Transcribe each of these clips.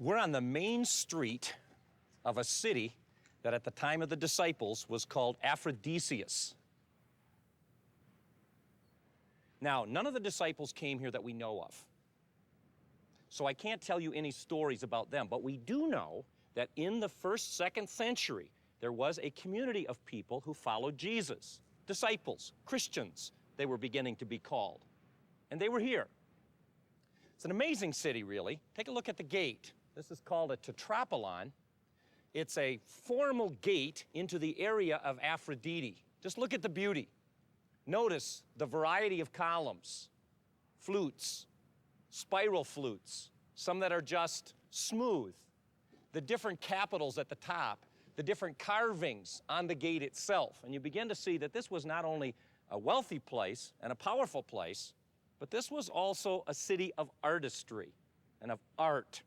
We're on the main street of a city that at the time of the disciples was called Aphrodisias. Now, none of the disciples came here that we know of. So I can't tell you any stories about them, but we do know that in the first, second century, there was a community of people who followed Jesus. Disciples, Christians, they were beginning to be called. And they were here. It's an amazing city, really. Take a look at the gate. This is called a tetrapolon. It's a formal gate into the area of Aphrodite. Just look at the beauty. Notice the variety of columns, flutes, spiral flutes, some that are just smooth, the different capitals at the top, the different carvings on the gate itself. And you begin to see that this was not only a wealthy place and a powerful place, but this was also a city of artistry and of art.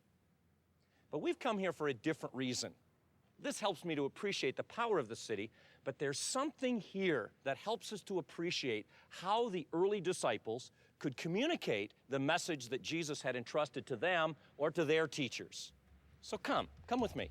But we've come here for a different reason. This helps me to appreciate the power of the city, but there's something here that helps us to appreciate how the early disciples could communicate the message that Jesus had entrusted to them or to their teachers. So come with me.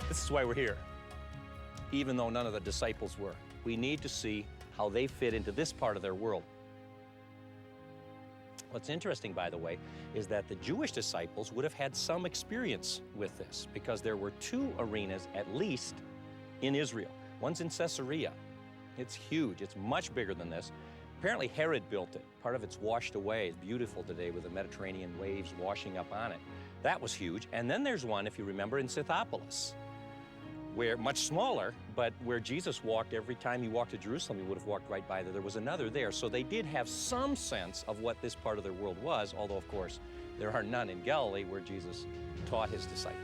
This is why we're here, even though none of the disciples were. We need to see how they fit into this part of their world. What's interesting, by the way, is that the Jewish disciples would have had some experience with this because there were two arenas, at least, in Israel. One's in Caesarea. It's huge. It's much bigger than this. Apparently, Herod built it. Part of it's washed away. It's beautiful today with the Mediterranean waves washing up on it. That was huge. And then there's one, if you remember, in Scythopolis, where much smaller, but where Jesus walked every time he walked to Jerusalem, he would have walked right by there. There was another there. So they did have some sense of what this part of their world was, although, of course, there are none in Galilee where Jesus taught his disciples.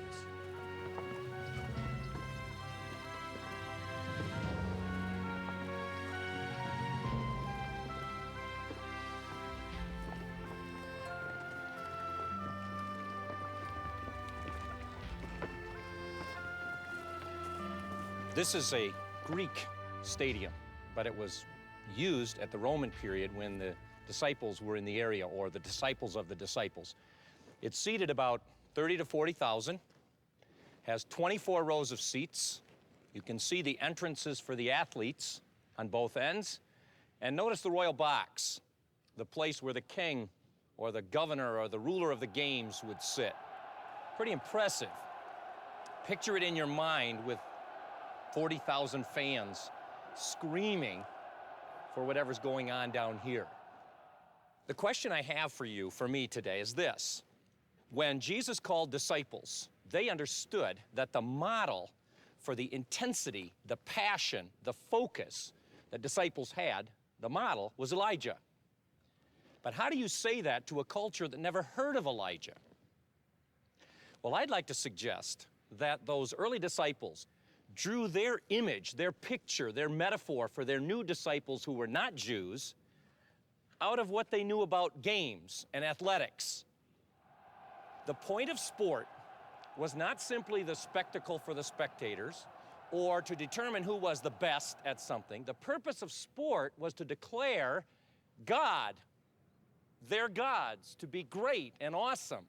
This is a Greek stadium, but it was used at the Roman period when the disciples were in the area, or the disciples of the disciples. It seated about 30 to 40,000, has 24 rows of seats. You can see the entrances for the athletes on both ends. And notice the royal box, the place where the king or the governor or the ruler of the games would sit. Pretty impressive. Picture it in your mind with 40,000 fans screaming for whatever's going on down here. The question I have for me today is this. When Jesus called disciples, they understood that the model for the intensity, the passion, the focus that disciples had, the model was Elijah. But how do you say that to a culture that never heard of Elijah? Well, I'd like to suggest that those early disciples drew their image, their picture, their metaphor for their new disciples who were not Jews out of what they knew about games and athletics. The point of sport was not simply the spectacle for the spectators or to determine who was the best at something. The purpose of sport was to declare God, their gods, to be great and awesome.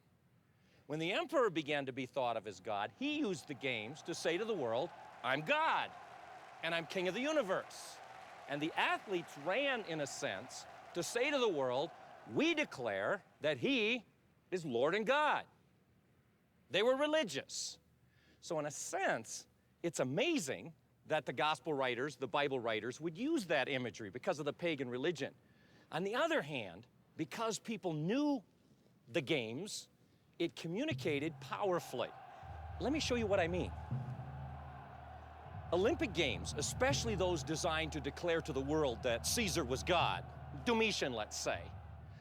When the emperor began to be thought of as God, he used the games to say to the world, I'm God, and I'm king of the universe. And the athletes ran, in a sense, to say to the world, we declare that he is Lord and God. They were religious. So in a sense, it's amazing that the gospel writers, the Bible writers, would use that imagery because of the pagan religion. On the other hand, because people knew the games, it communicated powerfully. Let me show you what I mean. Olympic Games, especially those designed to declare to the world that Caesar was God, Domitian, let's say,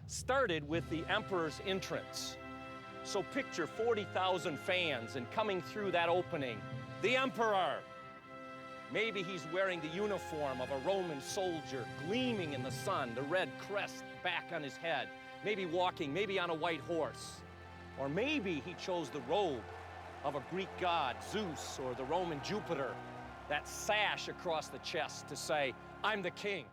started with the emperor's entrance. So picture 40,000 fans, and coming through that opening, the emperor. Maybe he's wearing the uniform of a Roman soldier, gleaming in the sun, the red crest back on his head, maybe walking, maybe on a white horse. Or maybe he chose the robe of a Greek god, Zeus, or the Roman Jupiter, that sash across the chest to say, I'm the king.